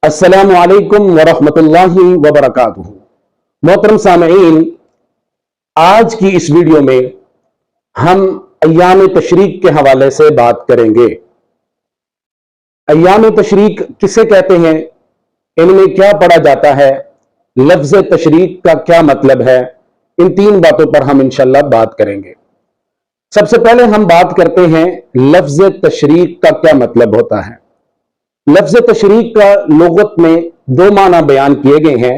अस्सलामु अलैकुम वरहमतुल्लाहि वबरकातुहू। मोहतरम सामईन, आज की इस वीडियो में हम अय्याम तशरीक के हवाले से बात करेंगे। अय्याम तशरीक किसे कहते हैं, इनमें क्या पढ़ा जाता है, लफ्ज तशरीक का क्या मतलब है, इन तीन बातों पर हम इंशाअल्लाह बात करेंगे। सबसे पहले हम बात करते हैं लफ्ज तशरीक का क्या मतलब होता है। लफ्ज तशरीक का लुगत में दो माना बयान किए गए हैं।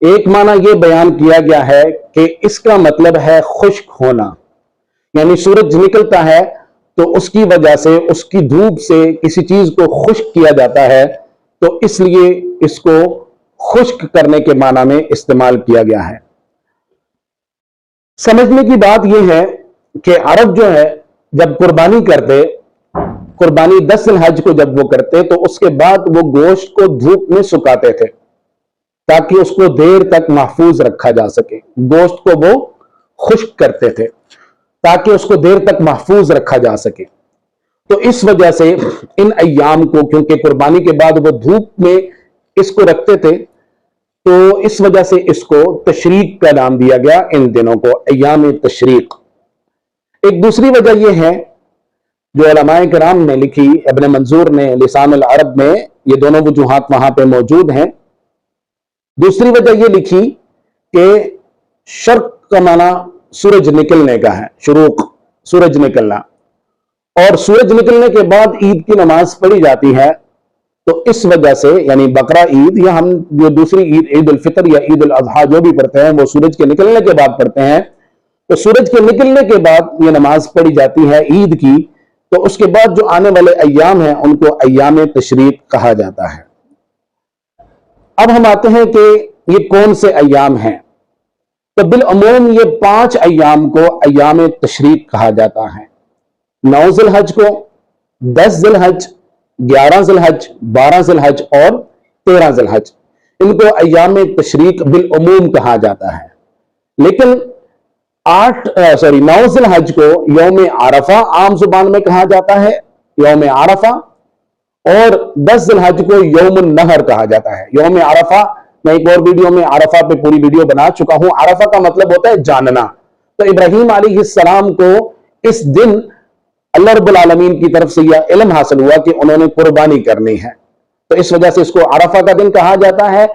एक माना यह बयान किया गया है कि इसका मतलब है खुश्क होना, यानी सूरज निकलता है तो उसकी वजह से, उसकी धूप से किसी चीज को खुश्क किया जाता है, तो इसलिए इसको खुश्क करने के माना में इस्तेमाल किया गया है। समझने की बात यह है कि अरब जो है जब कुर्बानी करते, कुर्बानी 10 ज़िलहज को जब वो करते तो उसके बाद वो गोश्त को धूप में सुखाते थे ताकि उसको देर तक महफूज रखा जा सके। गोश्त को वो खुश्क करते थे ताकि उसको देर तक महफूज रखा जा सके। तो इस वजह से इन अय्याम को, क्योंकि कुर्बानी के बाद वो धूप में इसको रखते थे, तो इस वजह से इसको तशरीक का नाम दिया गया, इन दिनों को अय्याम तशरीक। एक दूसरी वजह यह है जो उलमाए किराम ने लिखी, इब्न मंजूर ने लिसान अल अरब में, ये दोनों वजूहात वहां पे मौजूद हैं। दूसरी वजह ये लिखी कि शर्क का माना सूरज निकलने का है, शुरूक सूरज निकलना, और सूरज निकलने के बाद ईद की नमाज पढ़ी जाती है। तो इस वजह से, यानी बकरा ईद या हम जो दूसरी ईद, ईद उल फितर या ईद उल अजहा जो भी पढ़ते हैं वो सूरज के निकलने के बाद पढ़ते हैं। तो सूरज के निकलने के बाद ये नमाज पढ़ी जाती है ईद की। तो उसके बाद जो आने वाले अय्याम हैं उनको अय्याम तशरीक कहा जाता है। अब हम आते हैं कि ये कौन से अय्याम हैं। तो बिल अमूम ये 5 अय्याम को अय्याम तशरीक कहा जाता है। 9 ज़िलहज को, 10 ज़िलहज, 11 ज़िलहज, 12 ज़िलहज और 13 ज़िलहज, इनको अय्याम तशरीक बिल अमूम कहा जाता है। लेकिन 9 ज़िलहज को यौम आरफा आम जुबान में कहा जाता है, यौम आरफा, और 10 ज़िलहज को यौम नहर कहा जाता है। यौम आरफा मैं एक और वीडियो में आरफा पे पूरी वीडियो बना चुका हूं। आरफा का मतलब होता है जानना। तो इब्राहीम अलैहिस्सलाम को इस दिन अल्लाह रब्बुल आलमीन की तरफ से यह इल्म हासिल हुआ कि उन्होंने कुर्बानी करनी है, तो इस वजह से इसको आरफा का दिन कहा जाता है।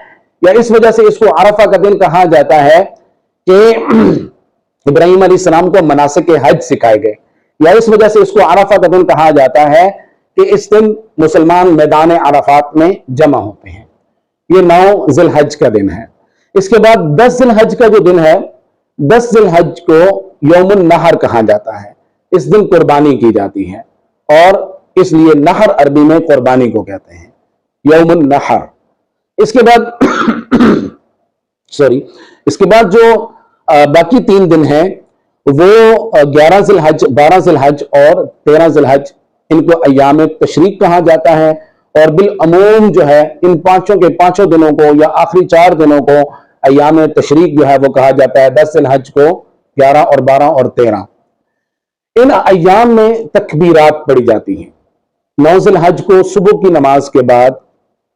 या इस वजह से इसको आरफा का दिन कहा जाता है कि इब्राहीम अलैहिस्सलाम को मनासिक हज सिखाए गए, या इस वजह से इसको आरफा का दिन कहा जाता है कि इस दिन मुसलमान मैदान अराफात में जमा होते हैं। ये 9 ज़िलहज का दिन है। इसके बाद 10 ज़िलहज का जो दिन है, 10 ज़िलहज को यौमुन नहर कहा जाता है। इस दिन कुर्बानी की जाती है और इसलिए नहर अरबी में कुर्बानी को कहते हैं, यौमुन नहर। इसके बाद इसके बाद जो बाकी 3 दिन हैं वो 11 ज़िलहज, 12 ज़िलहज और 13 ज़िलहज, इनको अय्याम तशरीक कहा जाता है। और बिल अमूम जो है इन पांचों के पांचों दिनों को या आखिरी 4 दिनों को अय्याम तशरीक जो है वो कहा जाता है। 10 ज़िलहज को, 11 और 12 और 13। इन अय्याम में तकबीरात पढ़ी जाती हैं। 9 ज़िलहज को सुबह की नमाज के बाद,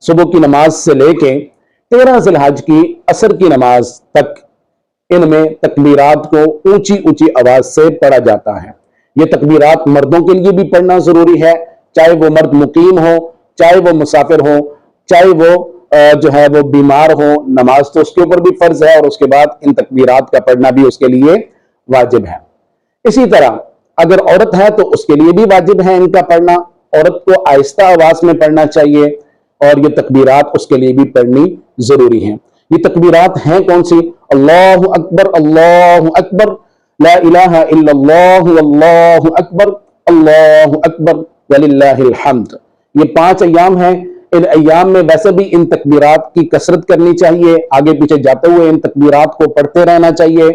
सुबह की नमाज से लेके 13 ज़िलहज की असर की नमाज तक इनमें तकबीरात को ऊंची ऊंची आवाज से पढ़ा जाता है। ये तकबीरात मर्दों के लिए भी पढ़ना जरूरी है, चाहे वो मर्द मुकीम हो, चाहे वो मुसाफिर हो, चाहे वो जो है वो बीमार हो। नमाज तो उसके ऊपर भी फर्ज है और उसके बाद इन तकबीरात का पढ़ना भी उसके लिए वाजिब है। इसी तरह अगर औरत है तो उसके लिए भी वाजिब है इनका पढ़ना। औरत को आहिस्ता आवाज में पढ़ना चाहिए और ये तकबीरात उसके लिए भी पढ़नी जरूरी है। ये तकबीरात हैं कौन सी? अल्लाहु अकबर, अल्लाहु अकबर, ला इलाहा इल्लल्लाहु, अल्लाहु अकबर, अल्लाहु अकबर, वलिल्लाहिल हम्द। ये 5 अय्याम हैं। इन अय्याम में वैसे भी इन तकबीरात की कसरत करनी चाहिए, आगे पीछे जाते हुए इन तकबीरात को पढ़ते रहना चाहिए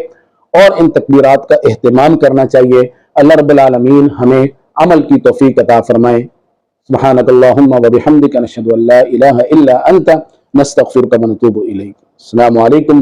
और इन तकबीरात का एहतमाम करना चाहिए। अल्लाह रब्बुल आलमीन हमें अमल की तौफीक अता फरमाए। सुब्हानकल्लाहुम्मा व बिहम्दिका नशहदु अल्ला इलाहा इल्ला अंता नस्तगफिरुका व नतूबु इलैक। अस्सलामु अलैकुम।